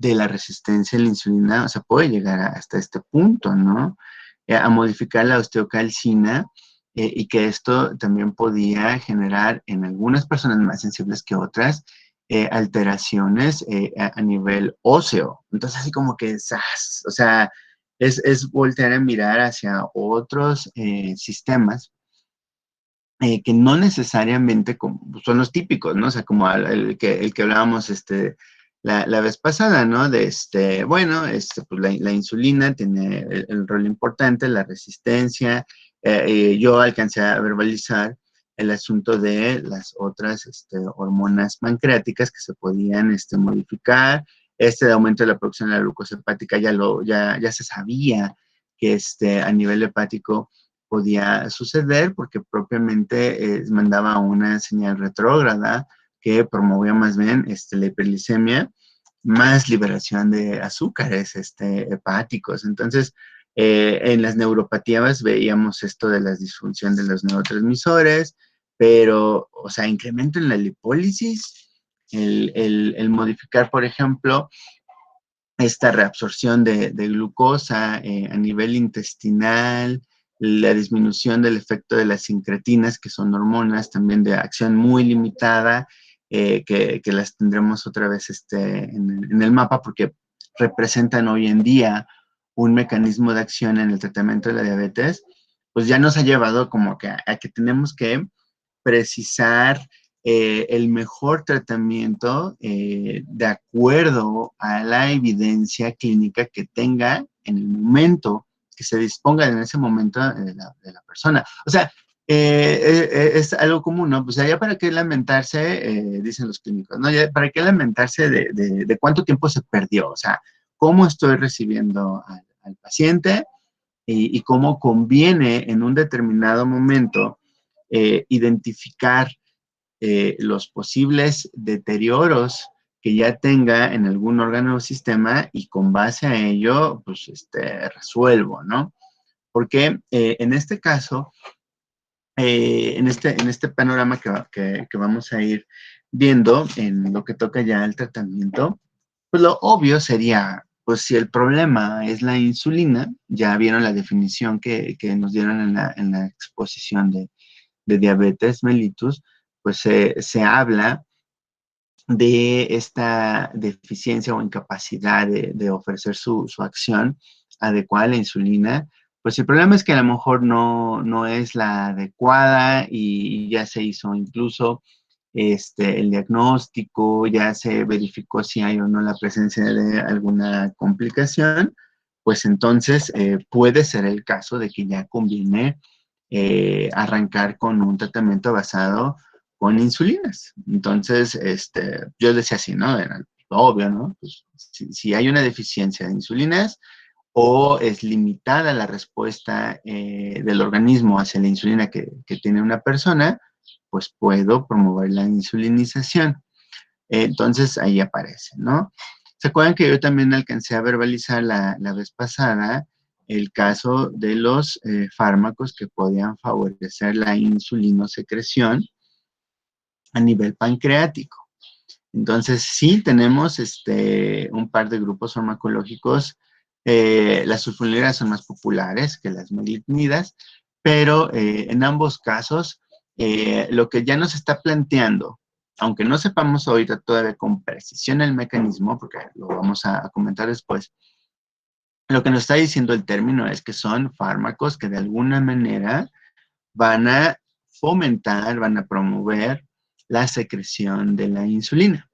de la resistencia a la insulina, o sea, puede llegar hasta este punto, ¿no? A modificar la osteocalcina y que esto también podía generar en algunas personas más sensibles que otras alteraciones a nivel óseo. Entonces, así como que, ¡zas! O sea, es voltear a mirar hacia otros sistemas que no necesariamente son los típicos, ¿no? O sea, como el que hablábamos la vez pasada, ¿no? De bueno, pues la insulina tiene el rol importante, la resistencia. Yo alcancé a verbalizar el asunto de las otras hormonas pancreáticas que se podían modificar. De aumento de la producción de la glucosa hepática ya se sabía que a nivel hepático podía suceder porque propiamente mandaba una señal retrógrada que promovía más bien la hiperglicemia, más liberación de azúcares hepáticos. Entonces, en las neuropatías veíamos esto de la disfunción de los neurotransmisores, pero, o sea, incremento en la lipólisis, el modificar, por ejemplo, esta reabsorción de glucosa a nivel intestinal, la disminución del efecto de las sincretinas, que son hormonas también de acción muy limitada, que las tendremos otra vez en el mapa porque representan hoy en día un mecanismo de acción en el tratamiento de la diabetes, pues ya nos ha llevado como que a que tenemos que precisar el mejor tratamiento de acuerdo a la evidencia clínica que tenga en el momento que se disponga en ese momento de la persona. O sea, es algo común, ¿no? Pues ya para qué lamentarse, dicen los clínicos, ¿no? Ya para qué lamentarse de cuánto tiempo se perdió, o sea, cómo estoy recibiendo al paciente y cómo conviene en un determinado momento identificar los posibles deterioros que ya tenga en algún órgano o sistema y con base a ello, pues, resuelvo, ¿no? Porque en este caso, en este panorama que vamos a ir viendo en lo que toca ya el tratamiento, pues lo obvio sería, pues si el problema es la insulina, ya vieron la definición que nos dieron en la exposición de diabetes mellitus, pues se habla de esta deficiencia o incapacidad de ofrecer su acción adecuada a la insulina, pues el problema es que a lo mejor no es la adecuada y ya se hizo incluso el diagnóstico, ya se verificó si hay o no la presencia de alguna complicación, pues entonces puede ser el caso de que ya conviene arrancar con un tratamiento basado con insulinas. Entonces, yo decía así, ¿no? Era obvio, ¿no? Pues, si hay una deficiencia de insulinas o es limitada la respuesta del organismo hacia la insulina que tiene una persona, pues puedo promover la insulinización. Entonces, ahí aparece, ¿no? ¿Se acuerdan que yo también alcancé a verbalizar la vez pasada el caso de los fármacos que podían favorecer la insulinosecreción a nivel pancreático? Entonces, sí tenemos un par de grupos farmacológicos. Las sulfonilureas son más populares que las meglitinidas, pero en ambos casos, lo que ya nos está planteando, aunque no sepamos ahorita todavía con precisión el mecanismo, porque lo vamos a comentar después, lo que nos está diciendo el término es que son fármacos que de alguna manera van a fomentar, van a promover la secreción de la insulina.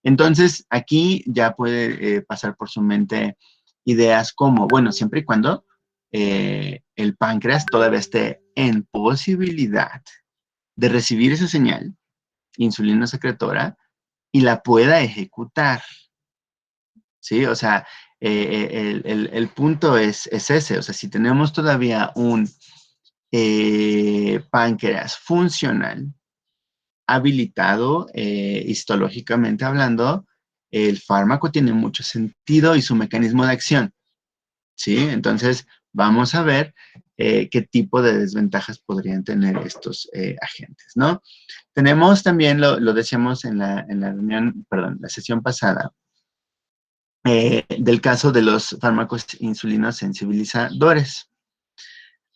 Entonces, aquí ya puede pasar por su mente ideas como, bueno, siempre y cuando el páncreas todavía esté en posibilidad de recibir esa señal, insulina secretora, y la pueda ejecutar, ¿sí? O sea, el punto es ese, o sea, si tenemos todavía un páncreas funcional, habilitado histológicamente hablando, el fármaco tiene mucho sentido y su mecanismo de acción, ¿sí? Entonces, vamos a ver qué tipo de desventajas podrían tener estos agentes, ¿no? Tenemos también, lo decíamos en la reunión, perdón, la sesión pasada, del caso de los fármacos insulinos sensibilizadores.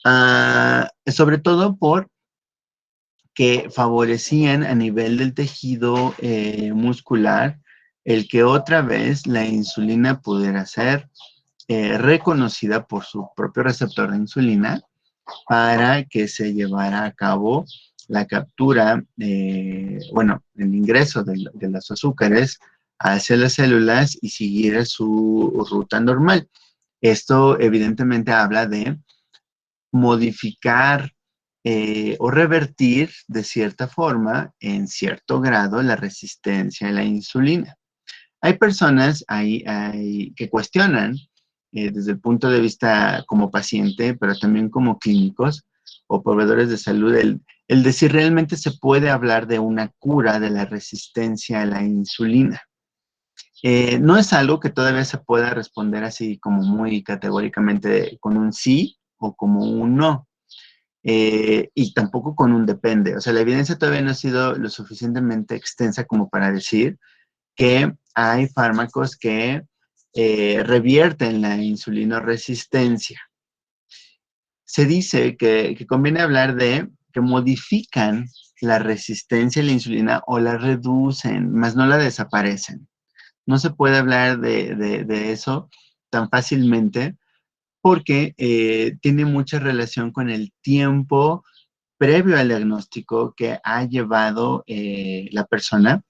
Sobre todo porque favorecían a nivel del tejido muscular el que otra vez la insulina pudiera ser reconocida por su propio receptor de insulina para que se llevara a cabo la captura, bueno, el ingreso de los azúcares hacia las células y siguiera su ruta normal. Esto evidentemente habla de modificar o revertir de cierta forma, en cierto grado, la resistencia a la insulina. Hay personas que cuestionan desde el punto de vista como paciente, pero también como clínicos o proveedores de salud, el de si realmente se puede hablar de una cura de la resistencia a la insulina. No es algo que todavía se pueda responder así como muy categóricamente con un sí o como un no. Y tampoco con un depende. O sea, la evidencia todavía no ha sido lo suficientemente extensa como para decir que hay fármacos que revierten la insulinoresistencia. Se dice que conviene hablar de que modifican la resistencia a la insulina o la reducen, más no la desaparecen. No se puede hablar de eso tan fácilmente porque tiene mucha relación con el tiempo previo al diagnóstico que ha llevado la persona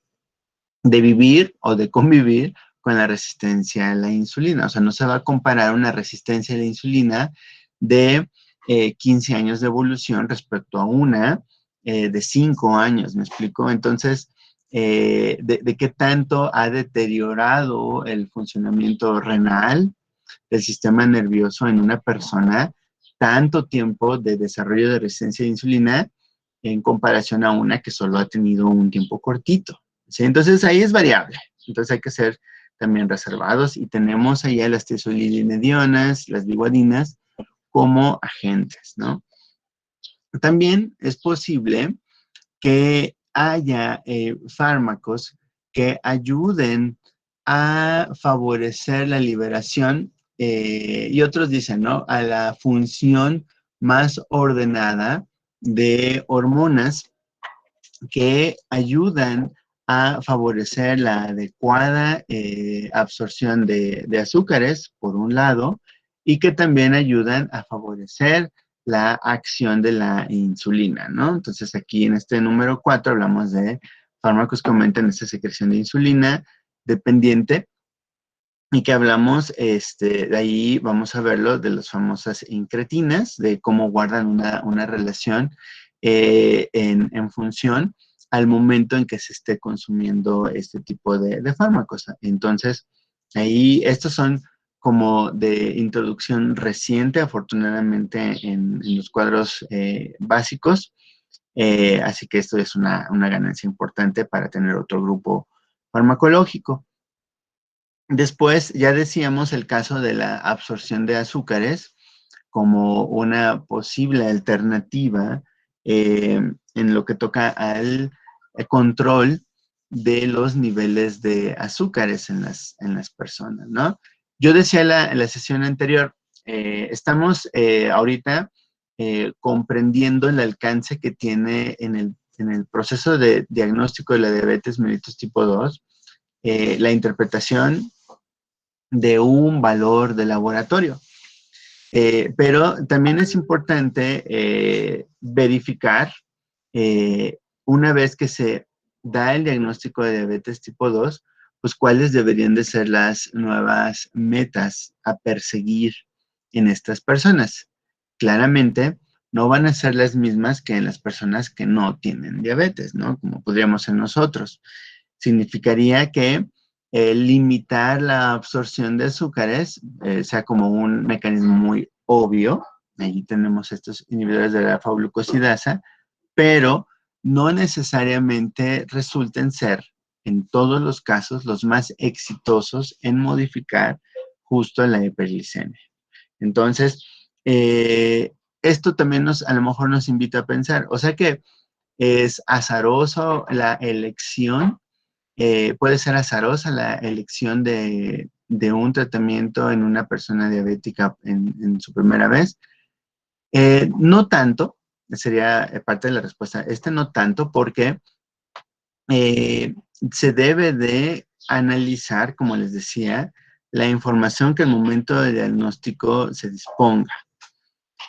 de vivir o de convivir con la resistencia a la insulina. O sea, no se va a comparar una resistencia a la insulina de 15 años de evolución respecto a una de 5 años, ¿me explico? Entonces, de qué tanto ha deteriorado el funcionamiento renal del sistema nervioso en una persona tanto tiempo de desarrollo de resistencia a la insulina en comparación a una que solo ha tenido un tiempo cortito. ¿Sí? Entonces ahí es variable. Entonces hay que ser también reservados y tenemos allá las tiazolidinedionas, las biguadinas como agentes, ¿no? También es posible que haya fármacos que ayuden a favorecer la liberación y otros dicen, ¿no? A la función más ordenada de hormonas que ayudan a favorecer la adecuada absorción de azúcares, por un lado, y que también ayudan a favorecer la acción de la insulina, ¿no? Entonces aquí en este número 4 hablamos de fármacos que aumentan esta secreción de insulina dependiente y que hablamos, de ahí vamos a verlo, de las famosas incretinas, de cómo guardan una relación en función al momento en que se esté consumiendo este tipo de fármacos. Entonces, ahí estos son como de introducción reciente, afortunadamente, en los cuadros básicos. Así que esto es una ganancia importante para tener otro grupo farmacológico. Después ya decíamos el caso de la absorción de azúcares como una posible alternativa en lo que toca al control de los niveles de azúcares en las personas, ¿no? Yo decía en la sesión anterior, estamos ahorita comprendiendo el alcance que tiene en el proceso de diagnóstico de la diabetes mellitus tipo 2, la interpretación de un valor de laboratorio. Pero también es importante verificar una vez que se da el diagnóstico de diabetes tipo 2, pues cuáles deberían de ser las nuevas metas a perseguir en estas personas. Claramente, no van a ser las mismas que en las personas que no tienen diabetes, ¿no? Como podríamos ser nosotros. Significaría que limitar la absorción de azúcares sea como un mecanismo muy obvio. Allí tenemos estos inhibidores de la alfa-glucosidasa, pero no necesariamente resulten ser, en todos los casos, los más exitosos en modificar justo la hiperglicemia. Entonces, esto también a lo mejor nos invita a pensar, o sea que es azaroso la elección puede ser azarosa la elección de un tratamiento en una persona diabética en su primera vez? No tanto, sería parte de la respuesta. No tanto porque se debe de analizar, como les decía, la información que al momento del diagnóstico se disponga.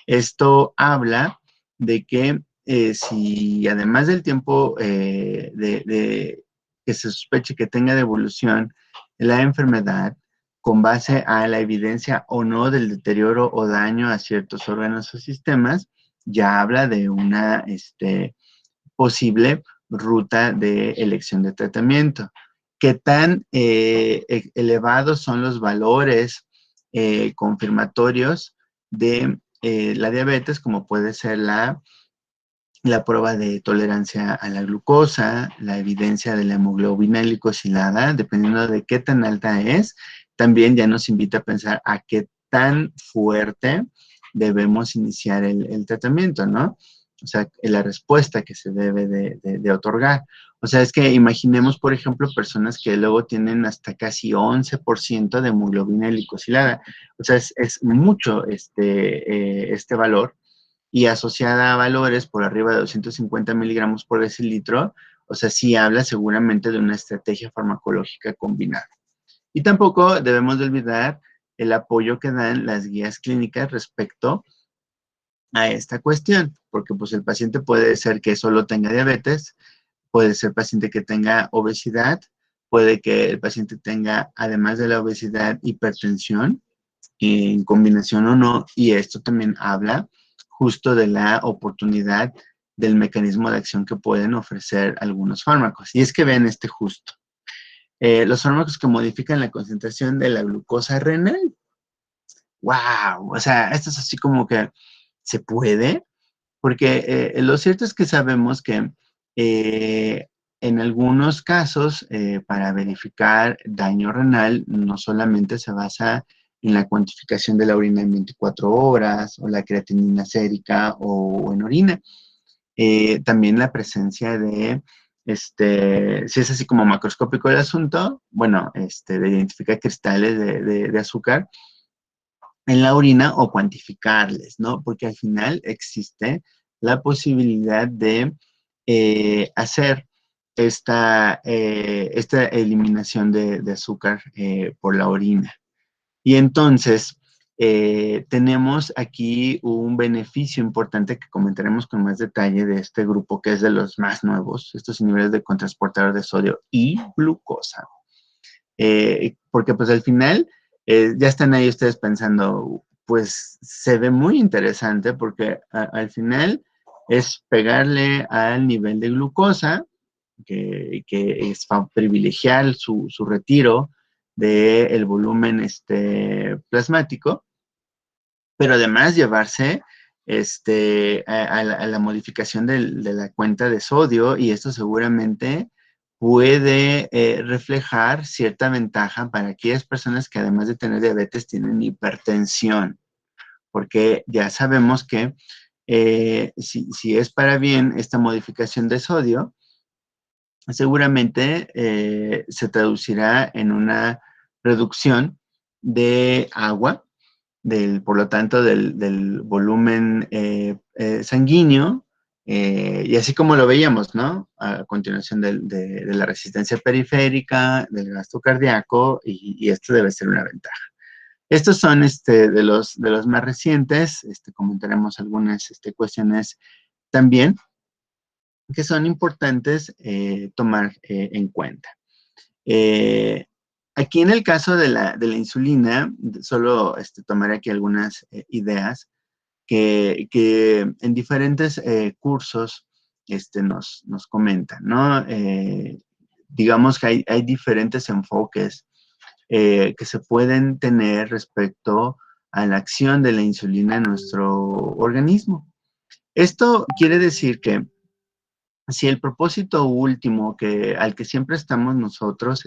Esto habla de que si además del tiempo de que se sospeche que tenga devolución la enfermedad, con base a la evidencia o no del deterioro o daño a ciertos órganos o sistemas, ya habla de una posible ruta de elección de tratamiento. ¿Qué tan elevados son los valores confirmatorios de la diabetes, como puede ser la prueba de tolerancia a la glucosa, la evidencia de la hemoglobina glicosilada, dependiendo de qué tan alta es, también ya nos invita a pensar a qué tan fuerte debemos iniciar el tratamiento, ¿no? O sea, la respuesta que se debe de otorgar. O sea, es que imaginemos, por ejemplo, personas que luego tienen hasta casi 11% de hemoglobina glicosilada. O sea, es mucho este valor y asociada a valores por arriba de 250 miligramos por decilitro, o sea, sí habla seguramente de una estrategia farmacológica combinada. Y tampoco debemos de olvidar el apoyo que dan las guías clínicas respecto a esta cuestión, porque pues el paciente puede ser que solo tenga diabetes, puede ser paciente que tenga obesidad, puede que el paciente tenga, además de la obesidad, hipertensión, en combinación o no, y esto también habla justo de la oportunidad del mecanismo de acción que pueden ofrecer algunos fármacos. Y es que ven justo. Los fármacos que modifican la concentración de la glucosa renal. ¡Wow! O sea, esto es así como que se puede, porque lo cierto es que sabemos que en algunos casos, para verificar daño renal, no solamente se basa en la cuantificación de la orina en 24 horas o la creatinina sérica o en orina. También la presencia de, si es así como macroscópico el asunto, bueno, de identificar cristales de azúcar en la orina o cuantificarles, ¿no? Porque al final existe la posibilidad de hacer esta eliminación de azúcar por la orina. Y entonces, tenemos aquí un beneficio importante que comentaremos con más detalle de este grupo, que es de los más nuevos, estos niveles de cotransportador de sodio y glucosa. Porque pues al final ya están ahí ustedes pensando, pues se ve muy interesante porque al final es pegarle al nivel de glucosa, que es privilegiar su retiro del volumen plasmático, pero además llevarse a la modificación de la cuenta de sodio, y esto seguramente puede reflejar cierta ventaja para aquellas personas que además de tener diabetes tienen hipertensión, porque ya sabemos que si es para bien esta modificación de sodio, seguramente se traducirá en una reducción de agua, por lo tanto, del volumen sanguíneo, y así como lo veíamos, ¿no? A continuación de la resistencia periférica, del gasto cardíaco, y esto debe ser una ventaja. Estos son de los más recientes, comentaremos algunas cuestiones también que son importantes tomar en cuenta. Aquí en el caso de la insulina, solo tomaré aquí algunas ideas que en diferentes cursos nos comentan, ¿no? Digamos que hay diferentes enfoques que se pueden tener respecto a la acción de la insulina en nuestro organismo. Esto quiere decir que si el propósito último al que siempre estamos nosotros,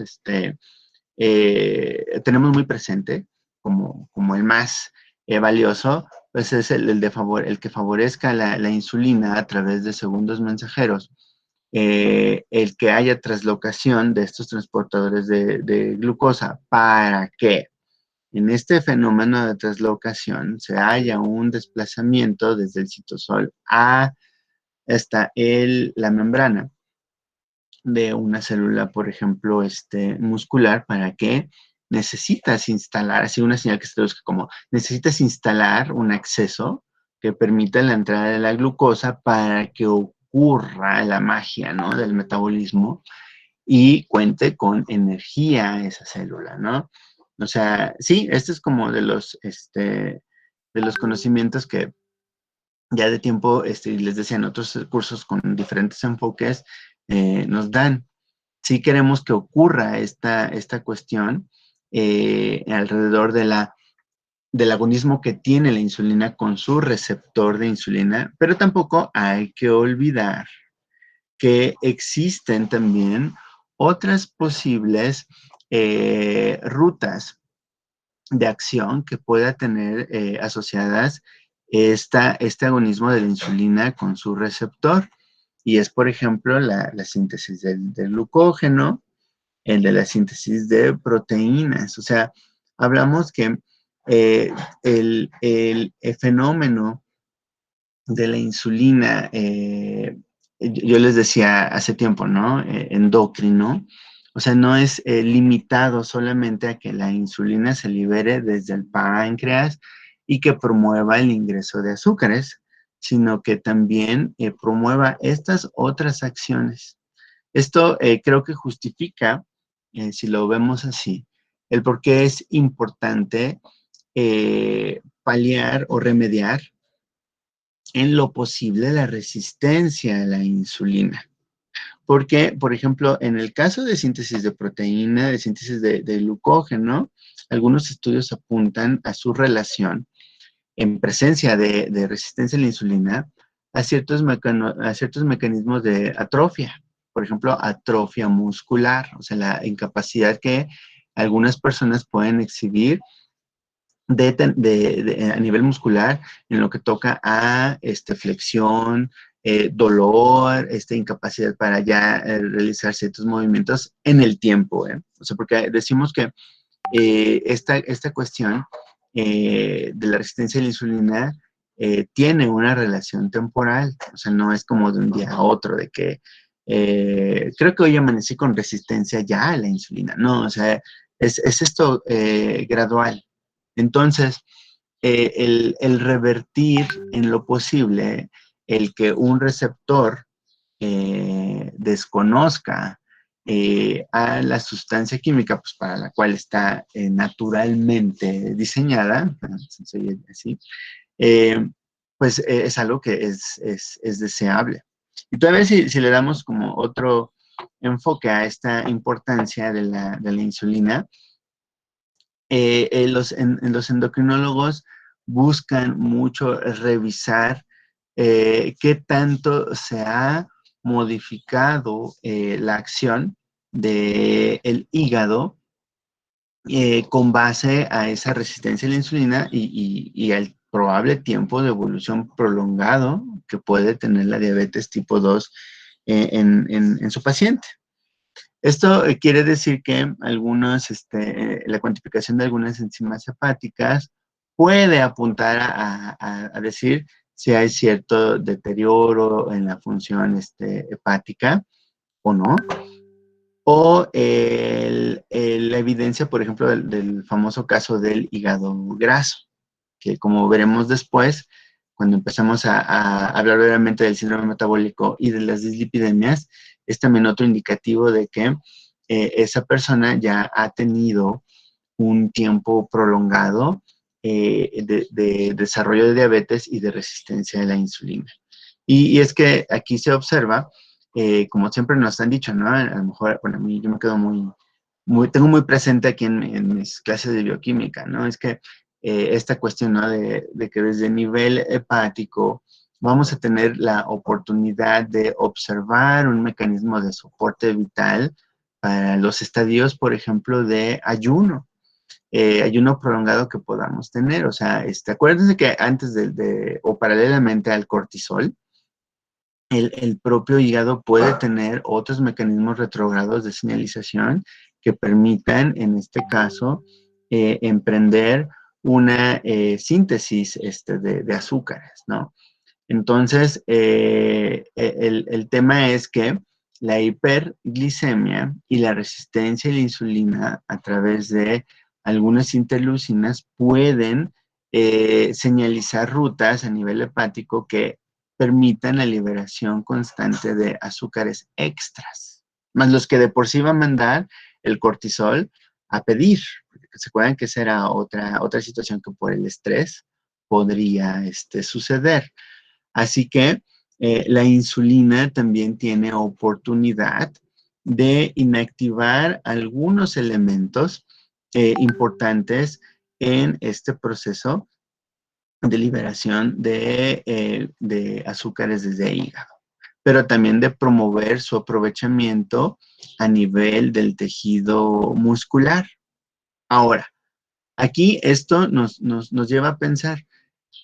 tenemos muy presente como el más valioso, pues es el que favorezca la insulina a través de segundos mensajeros el que haya traslocación de estos transportadores de glucosa para que en este fenómeno de traslocación se haya un desplazamiento desde el citosol hasta la membrana de una célula, por ejemplo, muscular, para que necesitas instalar, así una señal que se traduzca como, necesitas instalar un acceso que permita la entrada de la glucosa para que ocurra la magia, ¿no? Del metabolismo y cuente con energía esa célula, ¿no? O sea, sí, este es como de los conocimientos que ya de tiempo, les decía, en otros cursos con diferentes enfoques, nos dan. Si queremos que ocurra esta cuestión alrededor del agonismo que tiene la insulina con su receptor de insulina, pero tampoco hay que olvidar que existen también otras posibles rutas de acción que pueda tener asociadas este agonismo de la insulina con su receptor. Y es, por ejemplo, la síntesis del glucógeno, el de la síntesis de proteínas. O sea, hablamos que el fenómeno de la insulina, yo les decía hace tiempo, ¿no? Endocrino. O sea, no es limitado solamente a que la insulina se libere desde el páncreas y que promueva el ingreso de azúcares, sino que también promueva estas otras acciones. Esto creo que justifica, si lo vemos así, el por qué es importante paliar o remediar en lo posible la resistencia a la insulina. Porque, por ejemplo, en el caso de síntesis de proteína, de síntesis de glucógeno, algunos estudios apuntan a su relación en presencia de resistencia a la insulina a ciertos mecanismos de atrofia. Por ejemplo, atrofia muscular, o sea, la incapacidad que algunas personas pueden exhibir a nivel muscular en lo que toca a flexión, dolor, incapacidad para ya realizar ciertos movimientos en el tiempo. O sea, porque decimos que esta cuestión de la resistencia a la insulina tiene una relación temporal, o sea, no es como de un día a otro, de que creo que hoy amanecí con resistencia ya a la insulina, no, o sea, es esto gradual. Entonces, el revertir en lo posible el que un receptor desconozca a la sustancia química pues, para la cual está naturalmente diseñada, así, eh, pues es algo que es deseable. Y todavía si le damos como otro enfoque a esta importancia de la insulina, los endocrinólogos buscan mucho revisar qué tanto se ha modificado la acción del hígado con base a esa resistencia a la insulina y al probable tiempo de evolución prolongado que puede tener la diabetes tipo 2 en su paciente. Esto quiere decir que la cuantificación de algunas enzimas hepáticas puede apuntar a decir si hay cierto deterioro en la función hepática o no. O la evidencia, por ejemplo, del famoso caso del hígado graso, que como veremos después, cuando empezamos a hablar brevemente del síndrome metabólico y de las dislipidemias, es también otro indicativo de que esa persona ya ha tenido un tiempo prolongado de desarrollo de diabetes y de resistencia a la insulina. Y es que aquí se observa, como siempre nos han dicho, ¿no? A lo mejor, bueno, a mí yo me quedo tengo muy presente aquí en mis clases de bioquímica, ¿no? Es que esta cuestión, ¿no? De que desde nivel hepático vamos a tener la oportunidad de observar un mecanismo de soporte vital para los estadios, por ejemplo, de ayuno prolongado que podamos tener. O sea, acuérdense que antes o paralelamente al cortisol, el propio hígado puede tener otros mecanismos retrógrados de señalización que permitan, en este caso, emprender una síntesis de azúcares, ¿no? Entonces, el tema es que la hiperglicemia y la resistencia a la insulina a través de algunas interleucinas pueden señalizar rutas a nivel hepático que permitan la liberación constante de azúcares extras, más los que de por sí va a mandar el cortisol a pedir. ¿Se acuerdan que esa era otra situación que por el estrés podría suceder? Así que la insulina también tiene oportunidad de inactivar algunos elementos importantes en este proceso de liberación de azúcares desde el hígado, pero también de promover su aprovechamiento a nivel del tejido muscular. Ahora, aquí esto nos lleva a pensar,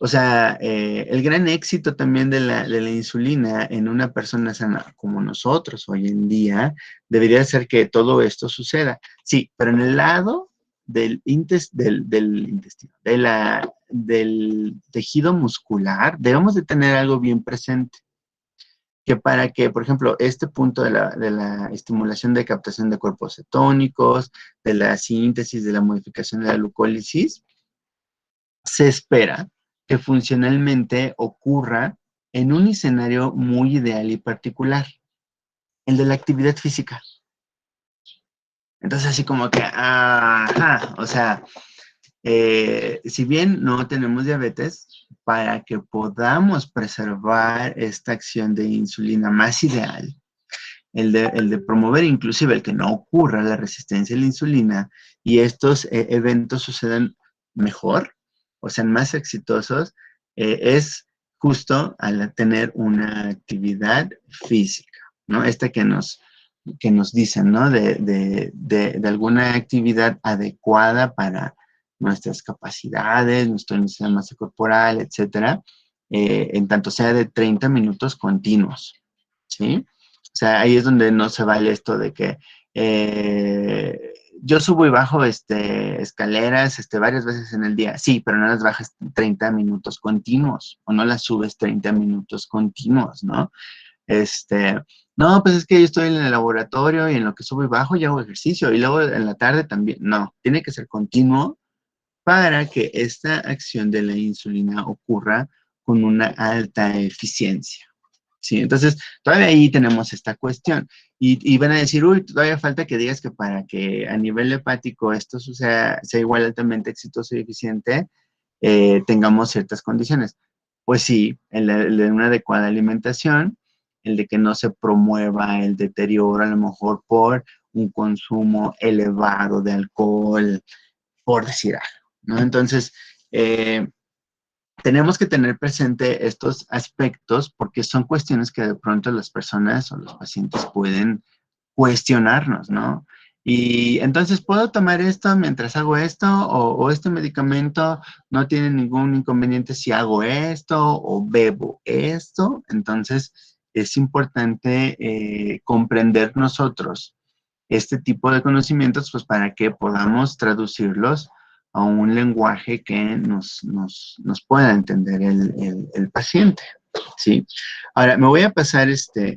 o sea, el gran éxito también de la insulina en una persona sana como nosotros hoy en día debería ser que todo esto suceda. Sí, pero en el lado del intestino, del tejido muscular, debemos de tener algo bien presente, que para que, por ejemplo, este punto de la estimulación de captación de cuerpos cetónicos, de la síntesis, de la modificación de la glucólisis, se espera que funcionalmente ocurra en un escenario muy ideal y particular, el de la actividad física. Entonces, así como que, ajá, o sea, si bien no tenemos diabetes, para que podamos preservar esta acción de insulina más ideal, el de promover inclusive el que no ocurra la resistencia a la insulina y estos eventos sucedan mejor, o sean más exitosos, es justo al tener una actividad física, ¿no? Esta que nos dicen, ¿no? De alguna actividad adecuada para nuestras capacidades, nuestro índice de masa corporal, etcétera, en tanto sea de 30 minutos continuos, ¿sí? O sea, ahí es donde no se vale esto de que yo subo y bajo escaleras varias veces en el día. Sí, pero no las bajas 30 minutos continuos o no las subes 30 minutos continuos, ¿no? No, pues es que yo estoy en el laboratorio y en lo que subo y bajo y hago ejercicio y luego en la tarde también. No, tiene que ser continuo para que esta acción de la insulina ocurra con una alta eficiencia. ¿Sí? Entonces, todavía ahí tenemos esta cuestión. Y van a decir, uy, todavía falta que digas que para que a nivel hepático esto sea igual altamente exitoso y eficiente, tengamos ciertas condiciones. Pues sí, el de una adecuada alimentación, el de que no se promueva el deterioro, a lo mejor por un consumo elevado de alcohol, por decir algo, ¿no? Entonces, tenemos que tener presente estos aspectos porque son cuestiones que de pronto las personas o los pacientes pueden cuestionarnos, ¿no? Y entonces, ¿puedo tomar esto mientras hago esto? ¿O este medicamento no tiene ningún inconveniente si hago esto o bebo esto? Entonces, es importante comprender nosotros este tipo de conocimientos, pues para que podamos traducirlos a un lenguaje que nos pueda entender el paciente, ¿sí? Ahora, me voy a pasar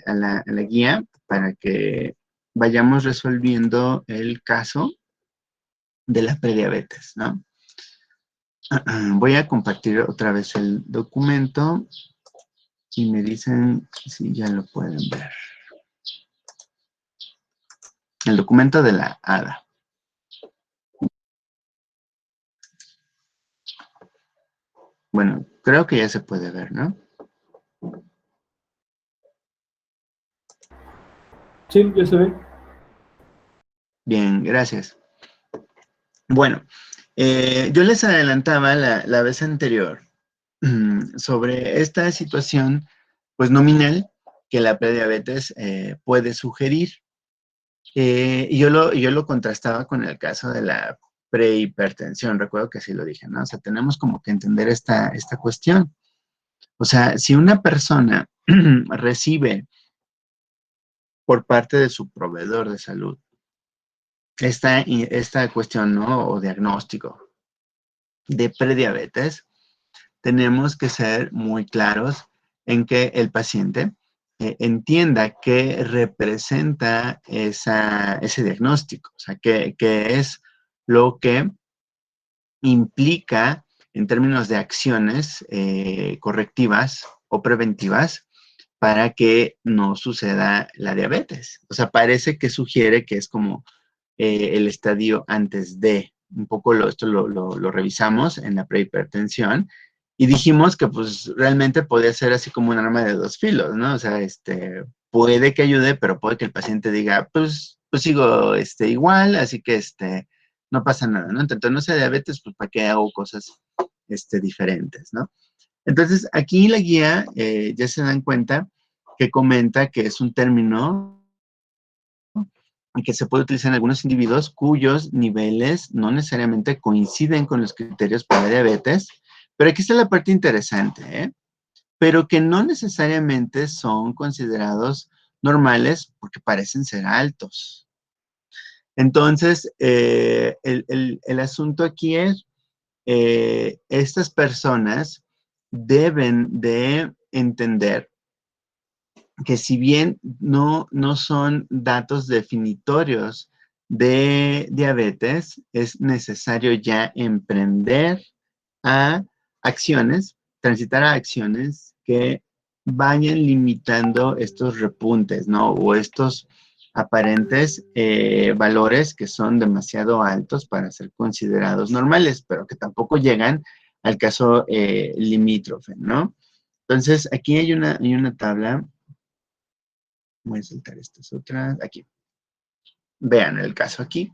a la guía para que vayamos resolviendo el caso de la prediabetes, ¿no? Voy a compartir otra vez el documento y me dicen si ya lo pueden ver. El documento de la ADA. Bueno, creo que ya se puede ver, ¿no? Sí, ya se ve. Bien, gracias. Bueno, yo les adelantaba la vez anterior sobre esta situación, pues nominal, que la prediabetes puede sugerir. Y yo lo contrastaba con el caso de la prehipertensión, recuerdo que así lo dije, ¿no? O sea, tenemos como que entender esta cuestión. O sea, si una persona recibe por parte de su proveedor de salud esta cuestión, ¿no? O diagnóstico de prediabetes, tenemos que ser muy claros en que el paciente entienda qué representa ese diagnóstico, o sea, qué es lo que implica en términos de acciones correctivas o preventivas para que no suceda la diabetes. O sea, parece que sugiere que es como el estadio antes de. Un poco esto lo revisamos en la prehipertensión y dijimos que pues realmente podía ser así como un arma de dos filos, ¿no? O sea, puede que ayude, pero puede que el paciente diga, pues sigo igual, así que no pasa nada, ¿no? Entonces, no sea diabetes, pues ¿para qué hago cosas diferentes, ¿no? Entonces, aquí la guía ya se dan cuenta que comenta que es un término que se puede utilizar en algunos individuos cuyos niveles no necesariamente coinciden con los criterios para diabetes, pero aquí está la parte interesante, ¿eh? Pero que no necesariamente son considerados normales porque parecen ser altos. Entonces, el asunto aquí es, estas personas deben de entender que si bien no son datos definitorios de diabetes, es necesario ya emprender a acciones, transitar a acciones que vayan limitando estos repuntes, ¿no? O estos aparentes valores que son demasiado altos para ser considerados normales, pero que tampoco llegan al caso limítrofe, ¿no? Entonces, aquí hay una tabla. Voy a saltar estas otras. Aquí. Vean el caso aquí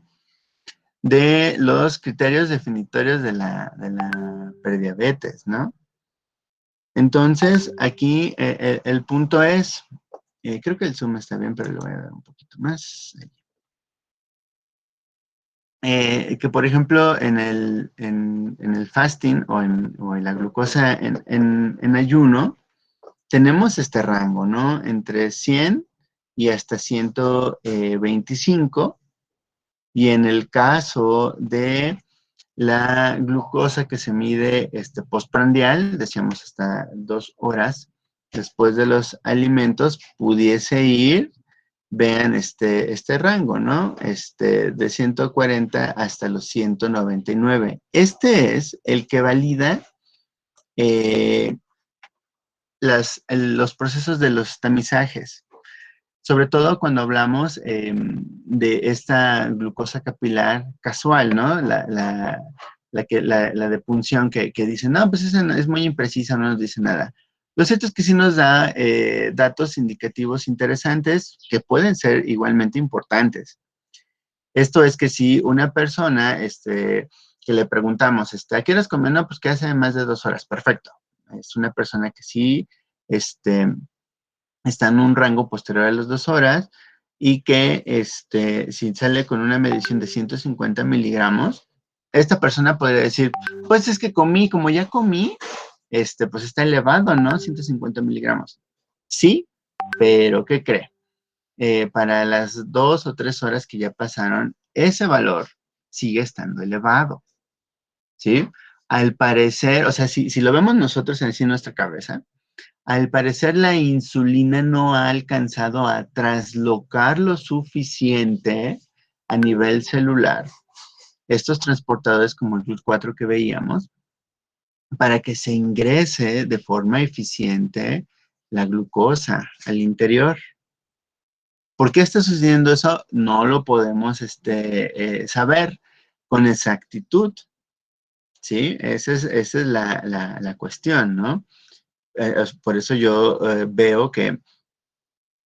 de los criterios definitorios de la prediabetes, ¿no? Entonces, aquí el punto es, creo que el zoom está bien, pero le voy a dar un poquito más. Que por ejemplo, en el fasting o en la glucosa en ayuno, tenemos este rango, ¿no? Entre 100 y hasta 125. Y en el caso de la glucosa que se mide postprandial, decíamos hasta 2 horas después de los alimentos, pudiese ir, vean este rango, ¿no? De 140 hasta los 199. Este es el que valida eh, los procesos de los tamizajes. Sobre todo cuando hablamos de esta glucosa capilar casual, ¿no? La de punción que dice, no, pues esa es muy imprecisa, no nos dice nada. Lo cierto es que sí nos da datos indicativos interesantes que pueden ser igualmente importantes. Esto es que si una persona que le preguntamos, ¿a qué horas come? No, pues que hace más de 2 horas. Perfecto. Es una persona que sí está en un rango posterior a las 2 horas y que si sale con una medición de 150 miligramos, esta persona podría decir, pues es que comí, como ya comí, pues está elevado, ¿no? 150 miligramos. Sí, pero ¿qué cree? Para las 2 o 3 horas que ya pasaron, ese valor sigue estando elevado, ¿sí? Al parecer, o sea, si lo vemos nosotros en nuestra cabeza, al parecer la insulina no ha alcanzado a traslocar lo suficiente a nivel celular estos transportadores como el GLUT4 que veíamos para que se ingrese de forma eficiente la glucosa al interior. ¿Por qué está sucediendo eso? No lo podemos saber con exactitud, ¿sí? Esa es la cuestión, ¿no? Por eso yo veo que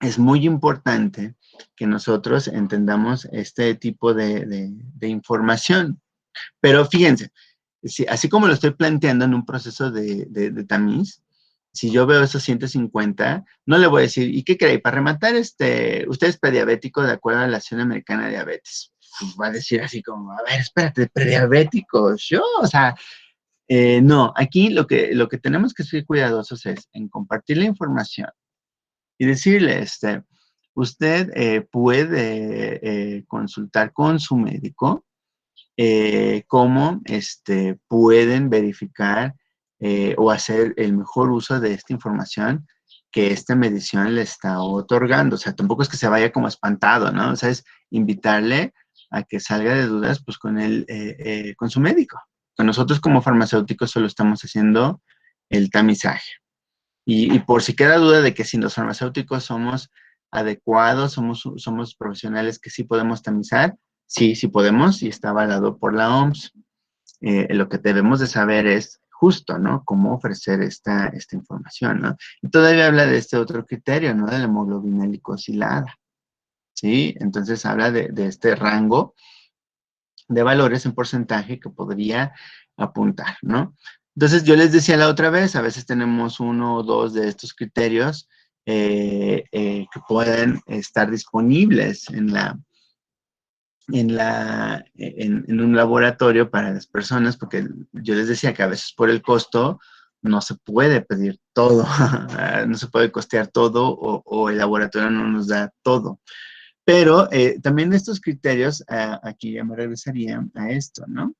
es muy importante que nosotros entendamos este tipo de información. Pero fíjense, así como lo estoy planteando en un proceso de tamiz, si yo veo esos 150, no le voy a decir, ¿y qué cree? Para rematar, usted es prediabético de acuerdo a la Asociación Americana de Diabetes. Pues va a decir así como, a ver, espérate, prediabético, yo, o sea, No, aquí lo que tenemos que ser cuidadosos es en compartir la información y decirle, usted puede consultar con su médico cómo pueden verificar o hacer el mejor uso de esta información que esta medición le está otorgando. O sea, tampoco es que se vaya como espantado, ¿no? O sea, es invitarle a que salga de dudas pues con su médico. Con nosotros como farmacéuticos solo estamos haciendo el tamizaje. Y por si queda duda de que si los farmacéuticos somos adecuados, somos profesionales que sí podemos tamizar, sí, sí podemos y está avalado por la OMS. Lo que debemos de saber es justo, ¿no? Cómo ofrecer esta información, ¿no? Y todavía habla de este otro criterio, ¿no? De la hemoglobina glicosilada, ¿sí? Entonces habla de este rango de valores en porcentaje que podría apuntar, ¿no? Entonces yo les decía la otra vez, a veces tenemos uno o dos de estos criterios que pueden estar disponibles en un laboratorio para las personas, porque yo les decía que a veces por el costo no se puede pedir todo, no se puede costear todo o el laboratorio no nos da todo. Pero también estos criterios, aquí ya me regresaría a esto, ¿no?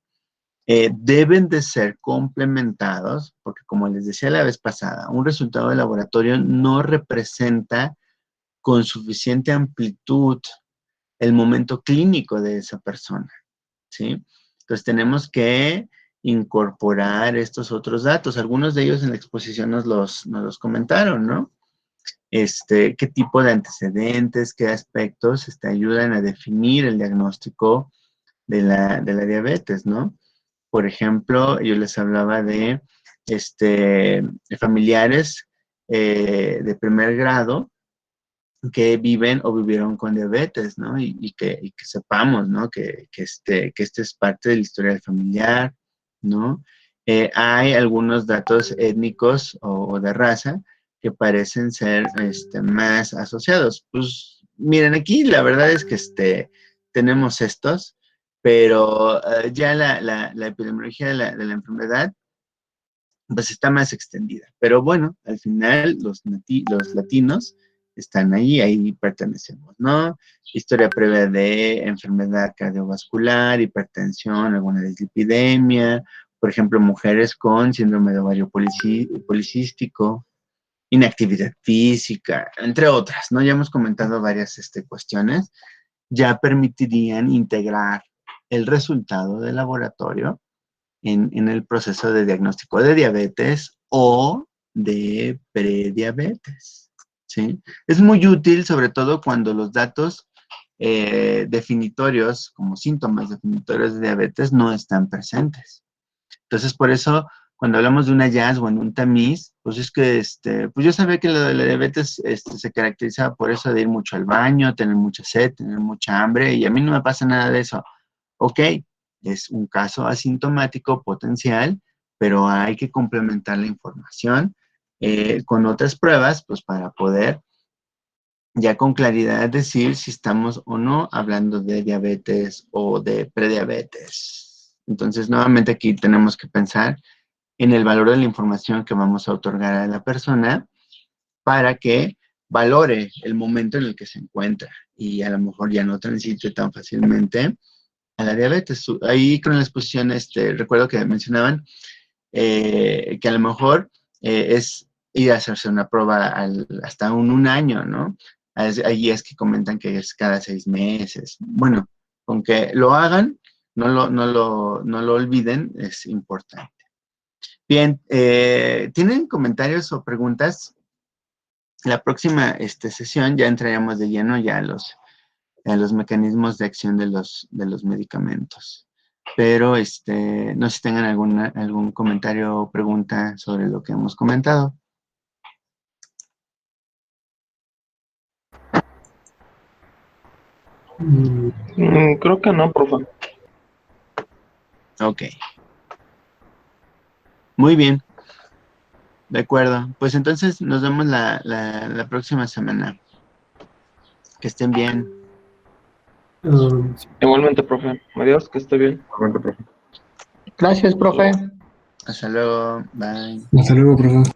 Deben de ser complementados, porque como les decía la vez pasada, un resultado de laboratorio no representa con suficiente amplitud el momento clínico de esa persona, ¿sí? Entonces tenemos que incorporar estos otros datos. Algunos de ellos en la exposición nos los comentaron, ¿no? Qué tipo de antecedentes, qué aspectos ayudan a definir el diagnóstico de la diabetes, ¿no? Por ejemplo, yo les hablaba de familiares de primer grado que viven o vivieron con diabetes, ¿no? Y que sepamos, ¿no? Que este es parte del historial familiar, ¿no? Hay algunos datos étnicos o de raza que parecen ser más asociados. Pues miren, aquí la verdad es que tenemos estos, pero ya la epidemiología de la enfermedad pues está más extendida. Pero bueno, al final los latinos están ahí pertenecemos, ¿no? Historia previa de enfermedad cardiovascular, hipertensión, alguna dislipidemia, por ejemplo, mujeres con síndrome de ovario policístico, inactividad física, entre otras, ¿no? Ya hemos comentado varias cuestiones, ya permitirían integrar el resultado del laboratorio en el proceso de diagnóstico de diabetes o de prediabetes, ¿sí? Es muy útil, sobre todo cuando los datos definitorios, como síntomas definitorios de diabetes, no están presentes. Entonces, por eso, cuando hablamos de un hallazgo en un tamiz, pues es que, pues yo sabía que lo de la diabetes se caracterizaba por eso de ir mucho al baño, tener mucha sed, tener mucha hambre, y a mí no me pasa nada de eso. Ok, es un caso asintomático potencial, pero hay que complementar la información con otras pruebas, pues para poder ya con claridad decir si estamos o no hablando de diabetes o de prediabetes. Entonces, nuevamente aquí tenemos que pensar en el valor de la información que vamos a otorgar a la persona para que valore el momento en el que se encuentra y a lo mejor ya no transite tan fácilmente a la diabetes. Ahí con la exposición, recuerdo que mencionaban que a lo mejor es ir a hacerse una prueba hasta un año, ¿no? Ahí es que comentan que es cada 6 meses. Bueno, con que lo hagan, no lo olviden, es importante. Bien, ¿tienen comentarios o preguntas? La próxima sesión ya entraremos de lleno ya a los mecanismos de acción de los medicamentos. Pero no sé si tengan algún comentario o pregunta sobre lo que hemos comentado. Creo que no, profe. Ok. Muy bien. De acuerdo. Pues entonces nos vemos la próxima semana. Que estén bien. Igualmente, profe. Adiós, que esté bien. Gracias, profe. Hasta luego. Bye. Hasta luego, profe.